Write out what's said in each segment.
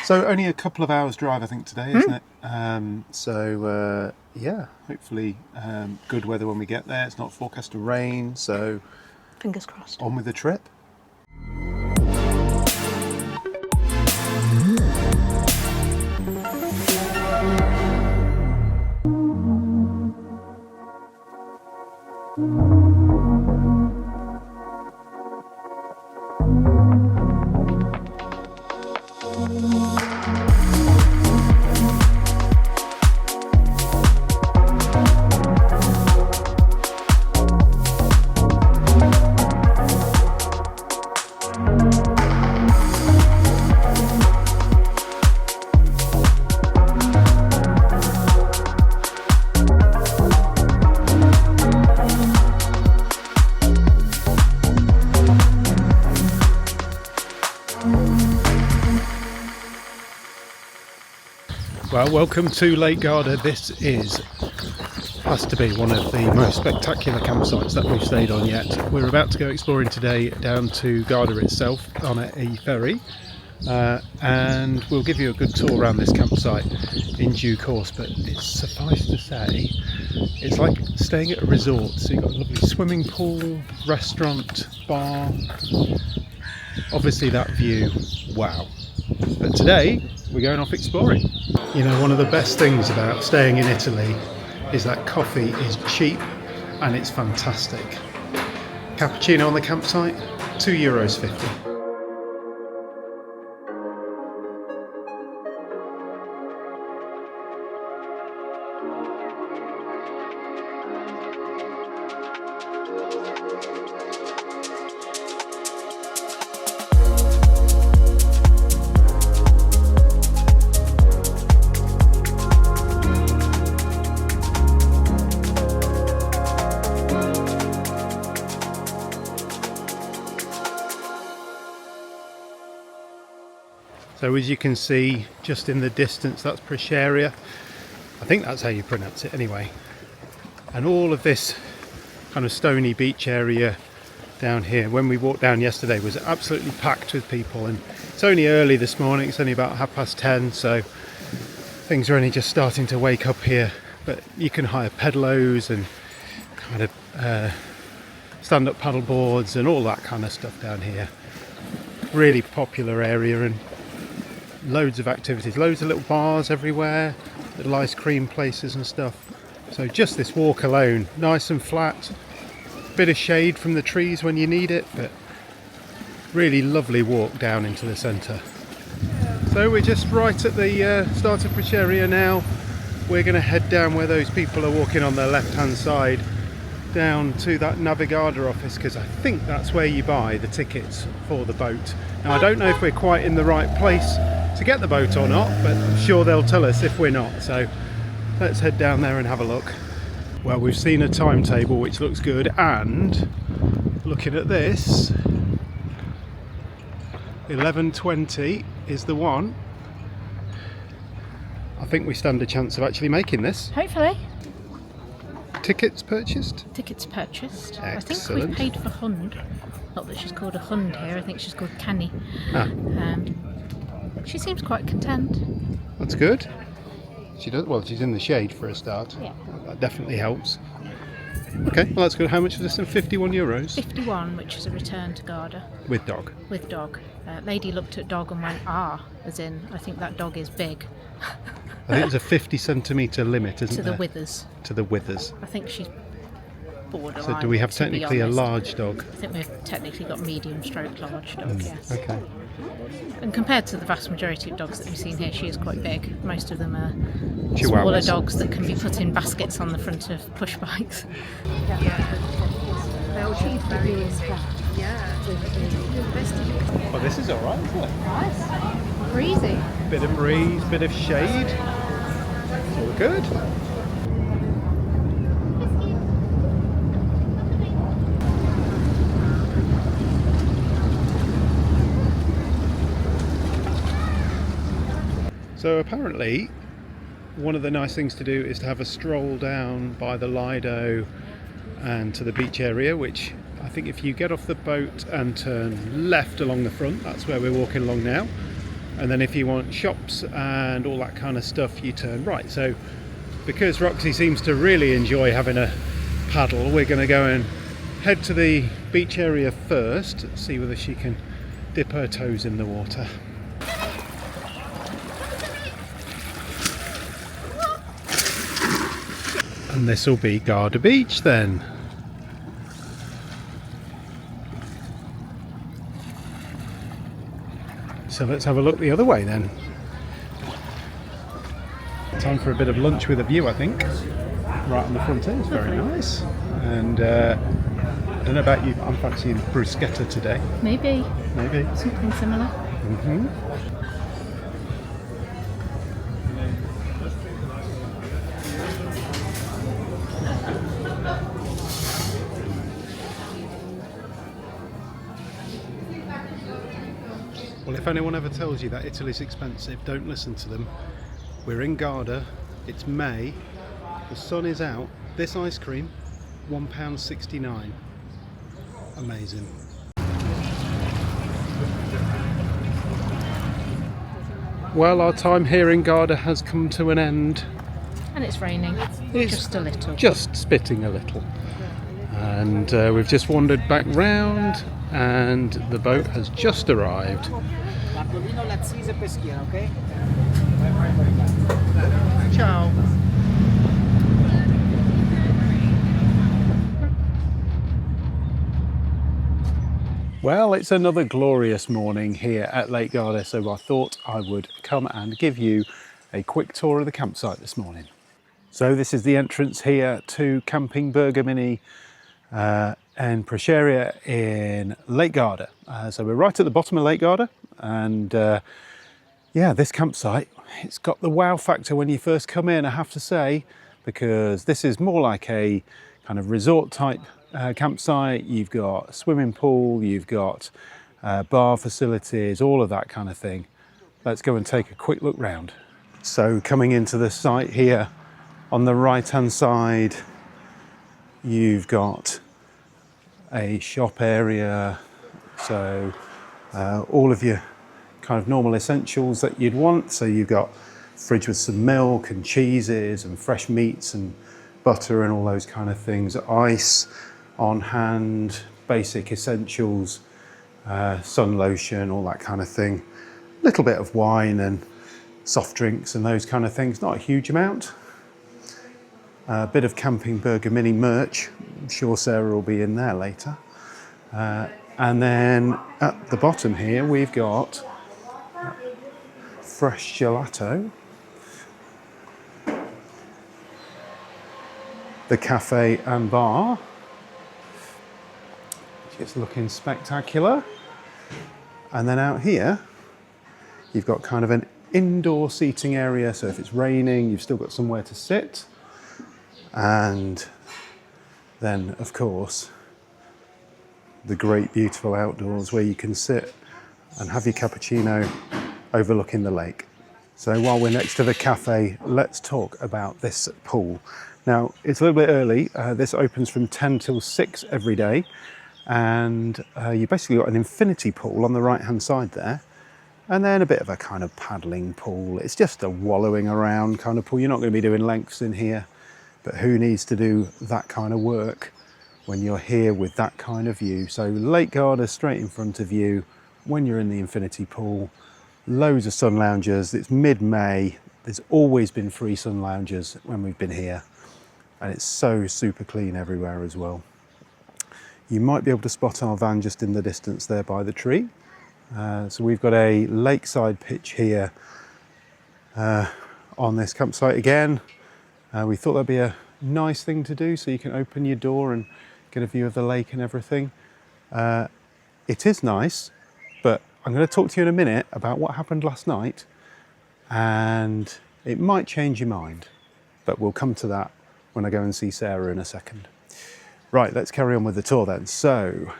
So only a couple of hours drive, I think, today, isn't it? Yeah, hopefully good weather when we get there. It's not forecast to rain, so fingers crossed. On with the trip. Well, welcome to Lake Garda. This has to be one of the most spectacular campsites that we've stayed on yet. We're about to go exploring today down to Garda itself on a ferry, and we'll give you a good tour around this campsite in due course, but it's suffice to say it's like staying at a resort. So you've got a lovely swimming pool, restaurant, bar, obviously that view, wow. But today we're going off exploring. You know, one of the best things about staying in Italy is that coffee is cheap and it's fantastic. Cappuccino on the campsite, €2.50. So as you can see, just in the distance, that's Prascheria. I think that's how you pronounce it anyway. And all of this kind of stony beach area down here, when we walked down yesterday, was absolutely packed with people. And it's only early this morning, it's only about 10:30, so things are only just starting to wake up here. But you can hire pedalos and kind of stand-up paddle boards and all that kind of stuff down here. Really popular area, and loads of activities, loads of little bars everywhere, little ice cream places and stuff. So just this walk alone, nice and flat, bit of shade from the trees when you need it, but really lovely walk down into the centre. So we're just right at the start of Prascheria now. We're going to head down where those people are walking on their left hand side, down to that Navigada office, because I think that's where you buy the tickets for the boat. Now I don't know if we're quite in the right place to get the boat or not, but I'm sure they'll tell us if we're not, so let's head down there and have a look. Well, we've seen a timetable which looks good, and looking at this, 11:20 is the one. I think we stand a chance of actually making this. Hopefully. Tickets purchased? Tickets purchased. Excellent. I think we've paid for Hund. Not that she's called a Hund here, I think she's called Canny. She seems quite content. That's good. She does well. She's in the shade for a start. Yeah. That definitely helps. Okay, well that's good. How much was this? €51. 51, which is a return to Garda. With dog. With dog. Lady looked at dog and went, as in, I think that dog is big. I think there's a 50-centimetre limit, isn't there? To the withers. To the withers. I think she's borderline. So do we have technically a large dog? I think we've technically got medium stroke large dog, yes. Okay. And compared to the vast majority of dogs that we've seen here, she is quite big. Most of them are Chihuahuas. Smaller dogs that can be put in baskets on the front of push bikes. Well, this is alright, isn't it? Nice. Breezy. Bit of breeze, bit of shade. It's all good. So apparently one of the nice things to do is to have a stroll down by the Lido and to the beach area, which I think if you get off the boat and turn left along the front, that's where we're walking along now, and then if you want shops and all that kind of stuff, you turn right. So because Roxy seems to really enjoy having a paddle, we're going to go and head to the beach area first, see whether she can dip her toes in the water. And this will be Garda Beach then. So let's have a look the other way then. Time for a bit of lunch with a view, I think. Right on the front here, it's very nice. And I don't know about you, I'm fancying bruschetta today. Maybe. Maybe. Something similar. Mm-hmm. Well, if anyone ever tells you that Italy's expensive, don't listen to them. We're in Garda, it's May, the sun is out. This ice cream, £1.69. Amazing. Well, our time here in Garda has come to an end. And it's raining. It's just a little. Just spitting a little. And we've just wandered back round and the boat has just arrived. Ciao. Well, it's another glorious morning here at Lake Garda, so I thought I would come and give you a quick tour of the campsite this morning. So this is the entrance here to Camping Bergamini and Prascheria in Lake Garda. So we're right at the bottom of Lake Garda, and yeah, this campsite, it's got the wow factor when you first come in, I have to say, because this is more like a kind of resort type campsite. You've got a swimming pool, you've got bar facilities, all of that kind of thing. Let's go and take a quick look round. So coming into the site here, on the right hand side, you've got a shop area, so all of your kind of normal essentials that you'd want. So you've got a fridge with some milk and cheeses and fresh meats and butter and all those kind of things, ice on hand, basic essentials, sun lotion, all that kind of thing, a little bit of wine and soft drinks and those kind of things, not a huge amount. A bit of Camping Bergamini merch, I'm sure Sarah will be in there later. And then at the bottom here we've got fresh gelato, the cafe and bar, it's looking spectacular. And then out here you've got kind of an indoor seating area, so if it's raining you've still got somewhere to sit. And then of course the great beautiful outdoors where you can sit and have your cappuccino overlooking the lake. So while we're next to the cafe, let's talk about this pool. Now it's a little bit early, this opens from 10 till 6 every day, and you basically got an infinity pool on the right hand side there, and then a bit of a kind of paddling pool. It's just a wallowing around kind of pool. You're not going to be doing lengths in here, but who needs to do that kind of work when you're here with that kind of view? So Lake Garda straight in front of you when you're in the infinity pool. Loads of sun loungers. It's mid-May. There's always been free sun loungers when we've been here, and it's so super clean everywhere as well. You might be able to spot our van just in the distance there by the tree. So we've got a lakeside pitch here on this campsite again. We thought that'd be a nice thing to do, so you can open your door and get a view of the lake and everything. It is nice, but I'm going to talk to you in a minute about what happened last night, and it might change your mind, but we'll come to that when I go and see Sarah in a second. Right, let's carry on with the tour then. So,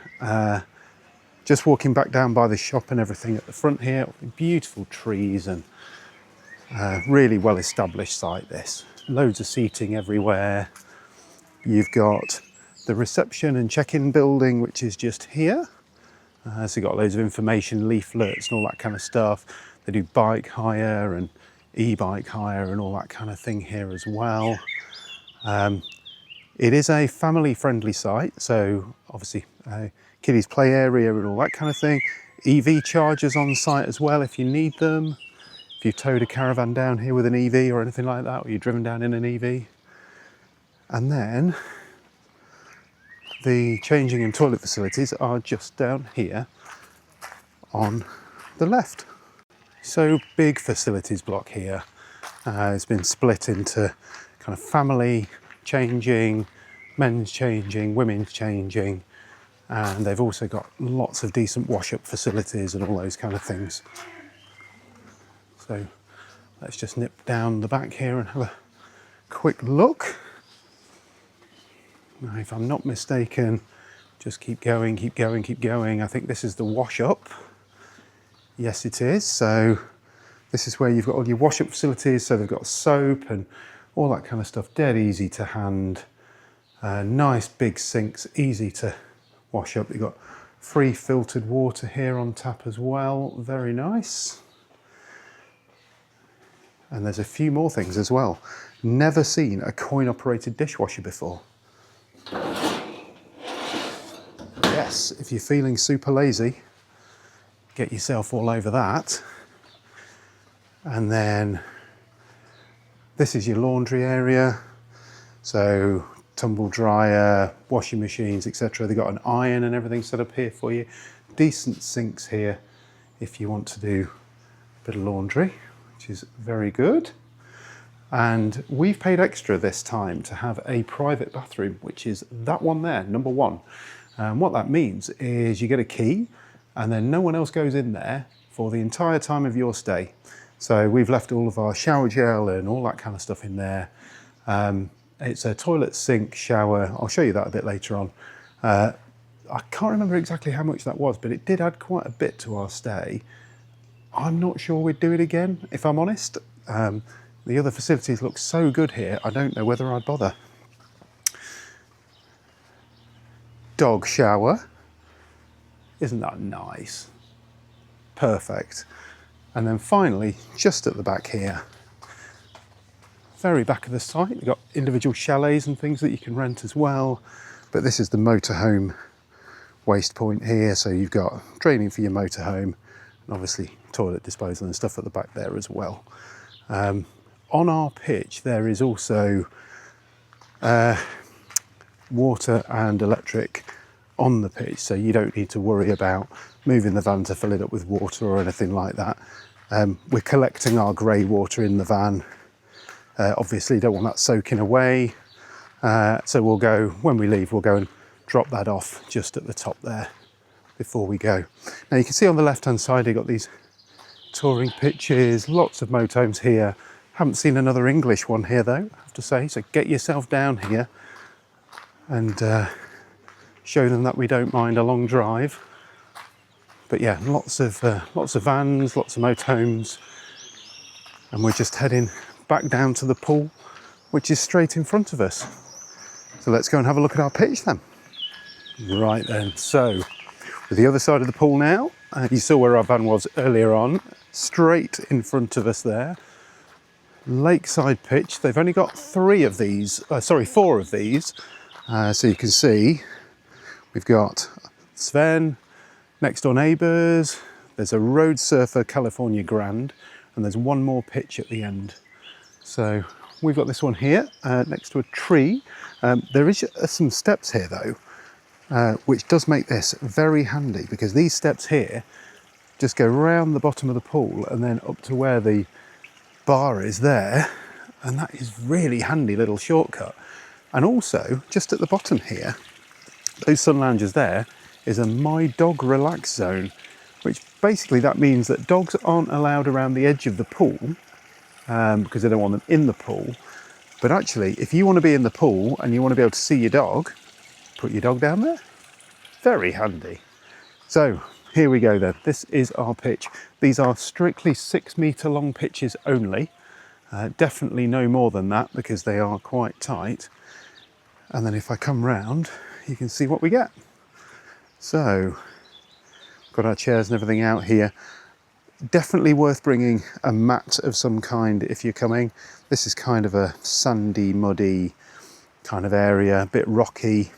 just walking back down by the shop and everything at the front here, beautiful trees and really well established site this. Loads of seating everywhere. You've got the reception and check-in building, which is just here. So you've got loads of information, leaflets and all that kind of stuff. They do bike hire and e-bike hire and all that kind of thing here as well. It is a family friendly site, so obviously kiddies play area and all that kind of thing. EV chargers on site as well if you need them. If you've towed a caravan down here with an EV or anything like that, or you've driven down in an EV. And then the changing and toilet facilities are just down here on the left. So big facilities block here. It's been split into kind of family changing, men's changing, women's changing, and they've also got lots of decent wash-up facilities and all those kind of things. So let's just nip down the back here and have a quick look. Now, if I'm not mistaken, just keep going, keep going, keep going. I think this is the wash-up. Yes, it is. So this is where you've got all your wash-up facilities. So they've got soap and all that kind of stuff. Dead easy to hand. Nice big sinks, easy to wash up. You've got free filtered water here on tap as well. Very nice. And there's a few more things as well. Never seen a coin-operated dishwasher before. Yes, if you're feeling super lazy, get yourself all over that. And then this is your laundry area. So tumble dryer, washing machines, etc. They've got an iron and everything set up here for you. Decent sinks here if you want to do a bit of laundry, which is very good. And we've paid extra this time to have a private bathroom, which is that one there, number one. What that means is you get a key and then no one else goes in there for the entire time of your stay. So we've left all of our shower gel and all that kind of stuff in there. It's a toilet, sink, shower. I'll show you that a bit later on. I can't remember exactly how much that was, but it did add quite a bit to our stay. I'm not sure we'd do it again, if I'm honest. The other facilities look so good here, I don't know whether I'd bother. Dog shower. Isn't that nice? Perfect. And then finally, just at the back here, very back of the site, you've got individual chalets and things that you can rent as well. But this is the motorhome waste point here. So you've got draining for your motorhome and obviously toilet disposal and stuff at the back there as well. On our pitch, there is also water and electric on the pitch. So you don't need to worry about moving the van to fill it up with water or anything like that. We're collecting our grey water in the van. Obviously don't want that soaking away. So we'll go, when we leave, we'll go and drop that off just at the top there before we go. Now you can see on the left hand side, you've got these touring pitches, lots of motorhomes here. Haven't seen another English one here though, I have to say. So get yourself down here and show them that we don't mind a long drive. But yeah, lots of vans, lots of motorhomes. And we're just heading back down to the pool, which is straight in front of us. So let's go and have a look at our pitch then. Right then, so we're the other side of the pool now. You saw where our van was earlier on, straight in front of us there. Lakeside pitch. They've only got four of these. So you can see we've got Sven, next door neighbours. There's a Road Surfer California Grand, and there's one more pitch at the end. So we've got this one here next to a tree. There is some steps here though, which does make this very handy because these steps here just go round the bottom of the pool and then up to where the bar is there, and that is really handy little shortcut. And also just at the bottom here, those sun lounges there is a My Dog Relax zone, which basically that means that dogs aren't allowed around the edge of the pool because they don't want them in the pool. But actually, if you want to be in the pool and you want to be able to see your dog, put your dog down there. Very handy. So here we go then. This is our pitch. These are strictly 6 metre long pitches only. Definitely no more than that because they are quite tight. And then if I come round, you can see what we get. So, got our chairs and everything out here. Definitely worth bringing a mat of some kind if you're coming. This is kind of a sandy, muddy kind of area, a bit rocky.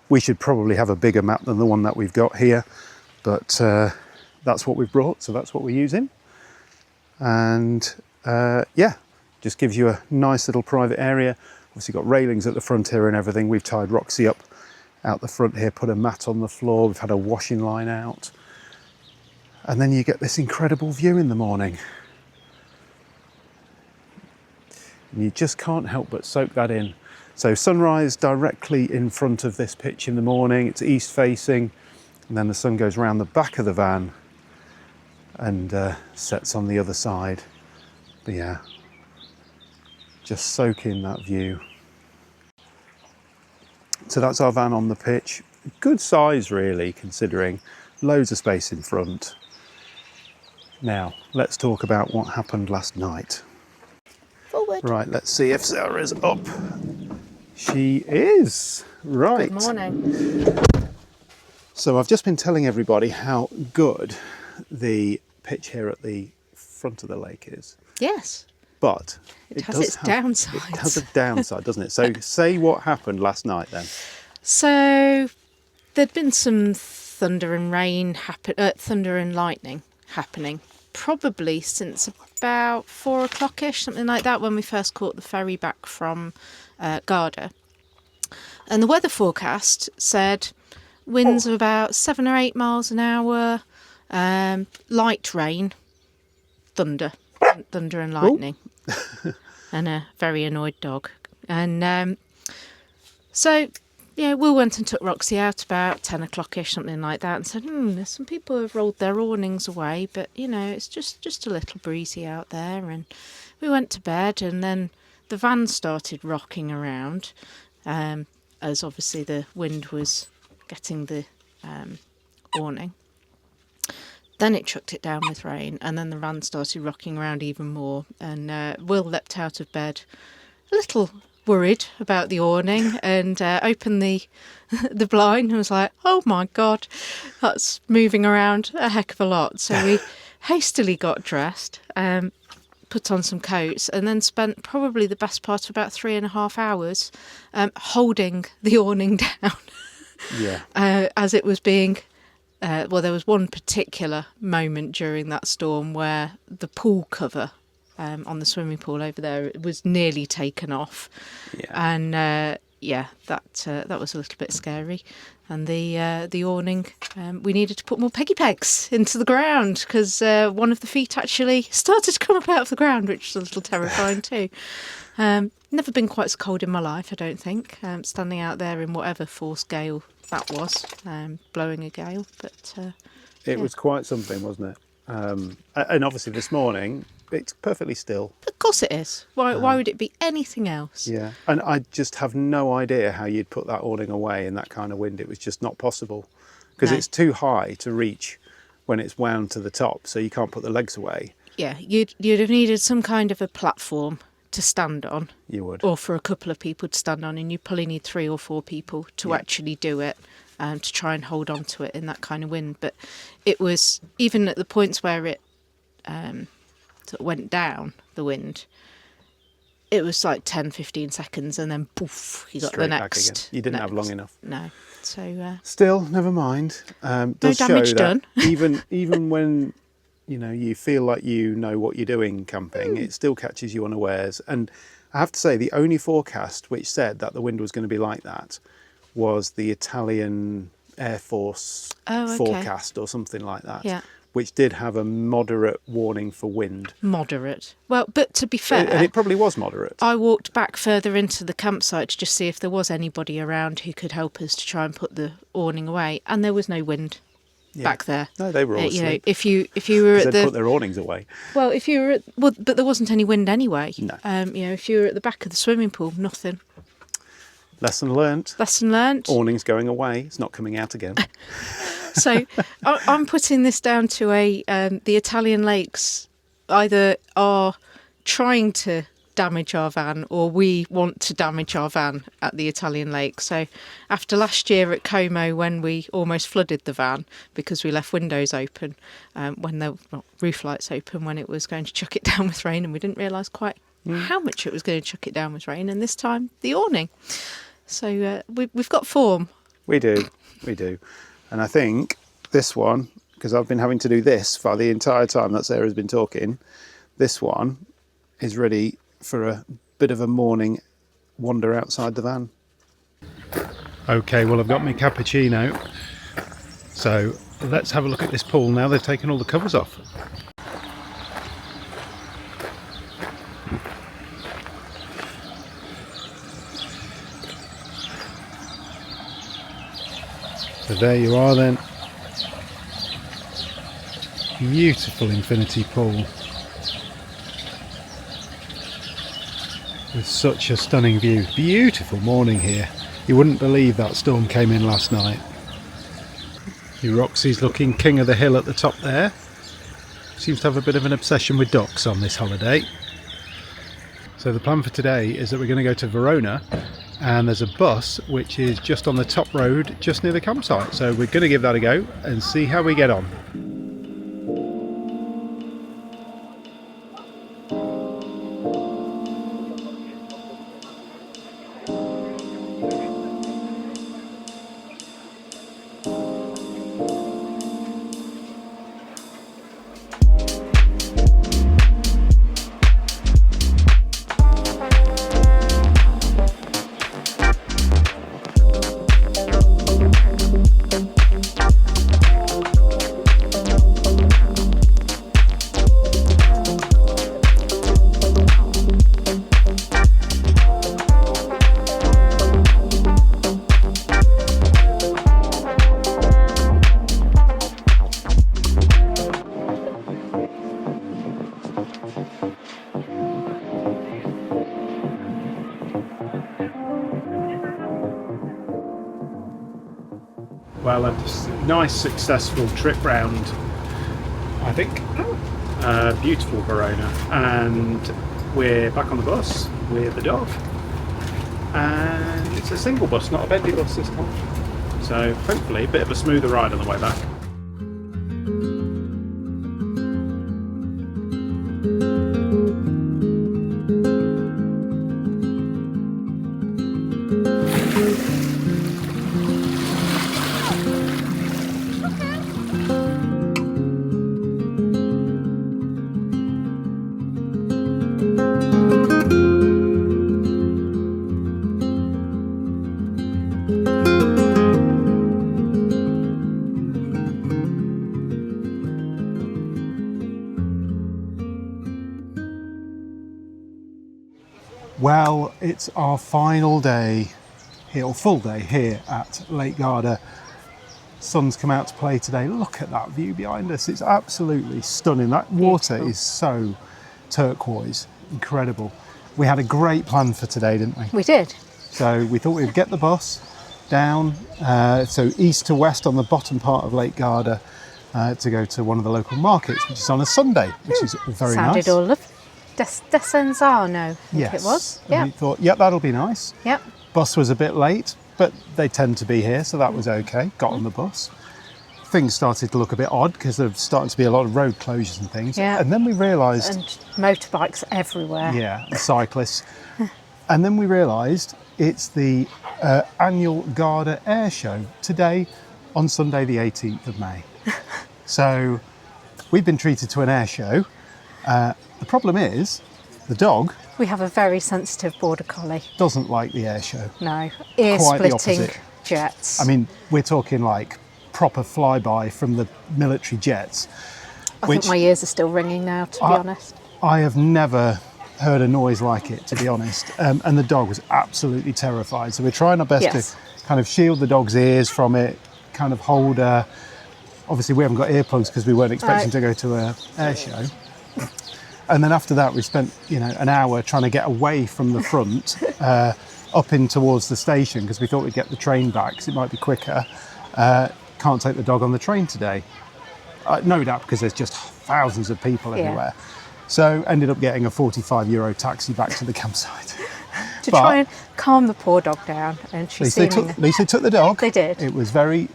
We should probably have a bigger mat than the one that we've got here, but that's what we've brought, so that's what we're using. And yeah, just gives you a nice little private area. Obviously got railings at the front here and everything. We've tied Roxy up out the front here, put a mat on the floor, we've had a washing line out. And then you get this incredible view in the morning. And you just can't help but soak that in. So sunrise directly in front of this pitch in the morning, it's east facing, and then the sun goes round the back of the van and sets on the other side. But yeah, just soak in that view. So that's our van on the pitch. Good size really, considering loads of space in front. Now, let's talk about what happened last night. Forward. Right, let's see if Sarah's up. She is. Right. Good morning. So I've just been telling everybody how good the pitch here at the front of the lake is. Yes. But It has its downsides. It has a downside, doesn't it? So say what happened last night then. So there'd been some thunder and thunder and lightning happening, probably since about 4 o'clock-ish, something like that, when we first caught the ferry back from Garda. And the weather forecast said winds of about 7 or 8 miles an hour, light rain, thunder and lightning, and a very annoyed dog. And so, yeah, we went and took Roxy out about 10 o'clock-ish, something like that, and said, there's some people who have rolled their awnings away, but, you know, it's just a little breezy out there. And we went to bed, and then the van started rocking around, as obviously the wind was getting the awning. Then it chucked it down with rain, and then the van started rocking around even more. And Will leapt out of bed, a little worried about the awning, and opened the blind and was like, "Oh my God, that's moving around a heck of a lot." So we hastily got dressed, put on some coats, and then spent probably the best part of about 3.5 hours holding the awning down. Yeah. As it was being. Well, there was one particular moment during that storm where the pool cover on the swimming pool over there was nearly taken off. Yeah. And that was a little bit scary. And the awning, we needed to put more peggy pegs into the ground, because one of the feet actually started to come up out of the ground, which was a little terrifying too. Never been quite so cold in my life, I don't think, standing out there in whatever force gale that was, blowing a gale. But It was quite something, wasn't it? And obviously this morning, it's perfectly still. Of course it is. Why would it be anything else? Yeah, and I just have no idea how you'd put that awning away in that kind of wind. It was just not possible, because No. it's too high to reach when it's wound to the top, so you can't put the legs away. Yeah, you'd have needed some kind of a platform to stand on. You would. Or for a couple of people to stand on, and you probably need 3 or 4 people to actually do it, to try and hold on to it in that kind of wind. But it was, even at the points where it sort of went down, the wind, it was like 10-15 seconds, and then poof, you got Straight the back next. again. You didn't have long enough. No. So Still, never mind. Does No damage show done. that even when you feel like you know what you're doing camping, it still catches you unawares. And I have to say, the only forecast which said that the wind was going to be like that was the Italian Air Force forecast or something like that. Yeah. Which did have a moderate warning for wind. moderate. Well, but to be fair, And it probably was moderate. I walked back further into the campsite to just see if there was anybody around who could help us to try and put the awning away, and there was no wind back there. No, they were all asleep. If you were at They'd the put their awnings away. well, if you were but there wasn't any wind anyway. No. If you were at the back of the swimming pool, nothing. Lesson learnt. Lesson learnt. Awning's going away. It's not coming out again. So I'm putting this down to the Italian lakes either are trying to damage our van, or we want to damage our van at the Italian lake. So after last year at Como, when we almost flooded the van because we left windows open, when the roof lights open, when it was going to chuck it down with rain, and we didn't realise quite how much it was going to chuck it down with rain, and this time the awning. So we've got form. We do. And I think this one, because I've been having to do this for the entire time that Sarah's been talking, this one is ready for a bit of a morning wander outside the van. Okay, well, I've got my cappuccino. So let's have a look at this pool now they've taken all the covers off. So there you are then. Beautiful infinity pool. With such a stunning view. Beautiful morning here. You wouldn't believe that storm came in last night. Roxy's looking king of the hill at the top there. Seems to have a bit of an obsession with ducks on this holiday. So the plan for today is that we're going to go to Verona, and there's a bus which is just on the top road just near the campsite. So we're going to give that a go and see how we get on. Well, a nice successful trip round, I think. Beautiful Verona, and we're back on the bus with the dog, and it's a single bus, not a bendy bus this time, so hopefully a bit of a smoother ride on the way back. Well, it's our final day here, or full day here at Lake Garda. Sun's come out to play today. Look at that view behind us. It's absolutely stunning. That water is so turquoise, incredible. We had a great plan for today, didn't we? We did. So we thought we'd get the bus down, so east to west on the bottom part of Lake Garda, to go to one of the local markets, which is on a Sunday, which is very nice. Sounded all lovely. Desenzano, I think it was. Yeah. We thought, yeah, that'll be nice. Yep. Bus was a bit late, but they tend to be here, so that was okay. Got on the bus. Things started to look a bit odd because there's starting to be a lot of road closures and things. Yeah. And then we realised... And motorbikes everywhere. Yeah, and cyclists. And then we realised it's the annual Garda Air Show today on Sunday the 18th of May. So we've been treated to an air show. The problem is, the dog... We have a very sensitive border collie. Doesn't like the air show. No. Quite the Ear-splitting opposite. jets. I mean, we're talking like proper flyby from the military jets. I think my ears are still ringing now, to be honest. I have never heard a noise like it, to be honest. And the dog was absolutely terrified. So we're trying our best to kind of shield the dog's ears from it, kind of hold her. Obviously, we haven't got earplugs because we weren't expecting to go to an air show. And then after that, we spent, an hour trying to get away from the front, up in towards the station, because we thought we'd get the train back, because it might be quicker. Can't take the dog on the train today. No doubt because there's just thousands of people everywhere. So ended up getting a €45 taxi back to the campsite. To try and calm the poor dog down, and she's at least they took the dog. They did. It was very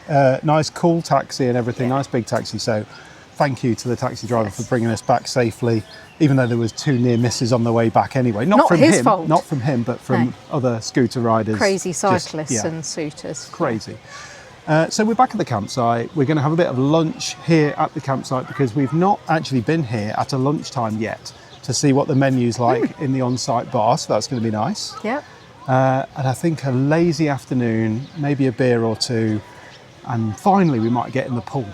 nice, cool taxi and everything. Nice big taxi. So thank you to the taxi driver for bringing us back safely, even though there was 2 near misses on the way back anyway. Not from his him, fault. not from him, but from other scooter riders. Crazy cyclists and suitors. Crazy. So we're back at the campsite. We're going to have a bit of lunch here at the campsite because we've not actually been here at a lunchtime yet to see what the menu's like in the on-site bar. So that's going to be nice. Yep. And I think a lazy afternoon, maybe a beer or two, and finally we might get in the pool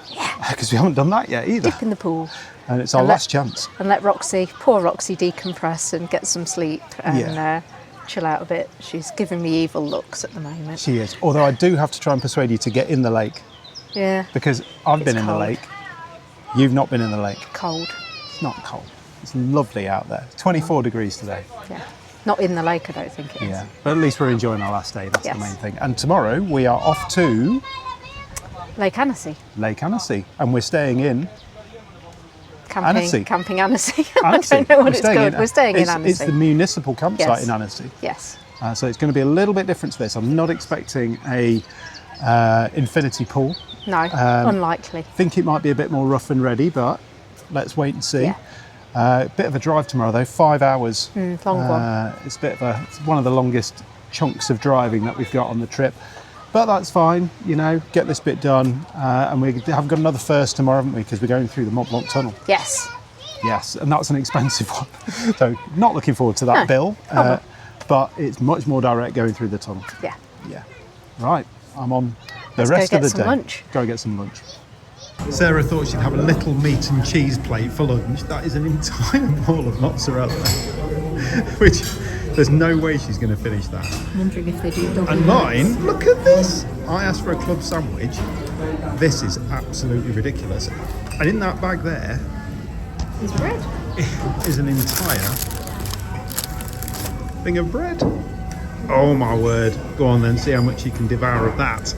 because we haven't done that yet either. Dip in the pool. And it's our last chance. And let poor Roxy decompress and get some sleep and chill out a bit. She's giving me evil looks at the moment. She is. Although I do have to try and persuade you to get in the lake. Yeah. Because I've been in the lake. You've not been in the lake. Cold. It's not cold. It's lovely out there. 24 degrees today. Yeah. Not in the lake, I don't think it is. Yeah. But at least we're enjoying our last day. That's the main thing. And tomorrow we are off to Lake Annecy. Lake Annecy. And we're staying in Annecy. Camping Annecy. Annecy. I don't know what it's called. We're staying in Annecy. It's the municipal campsite in Annecy. Yes. So it's going to be a little bit different to this. I'm not expecting a infinity pool. No, unlikely. Think it might be a bit more rough and ready, but let's wait and see. Yeah. Bit of a drive tomorrow though, 5 hours. Long one. It's it's one of the longest chunks of driving that we've got on the trip. But that's fine, get this bit done. And we have got another first tomorrow, haven't we? Because we're going through the Mont Blanc tunnel. Yes. Yes, and that's an expensive one. So not looking forward to that bill. But it's much more direct going through the tunnel. Yeah. Yeah. Right, I'm on the Let's rest go of the get some day. lunch. Go get some lunch. Sarah thought she'd have a little meat and cheese plate for lunch. That is an entire bowl of mozzarella, which there's no way she's going to finish that. I'm wondering if they do double. And mine, look at this. I asked for a club sandwich. This is absolutely ridiculous. And in that bag there Is bread. is an entire thing of bread. Oh my word. Go on then, see how much you can devour of that.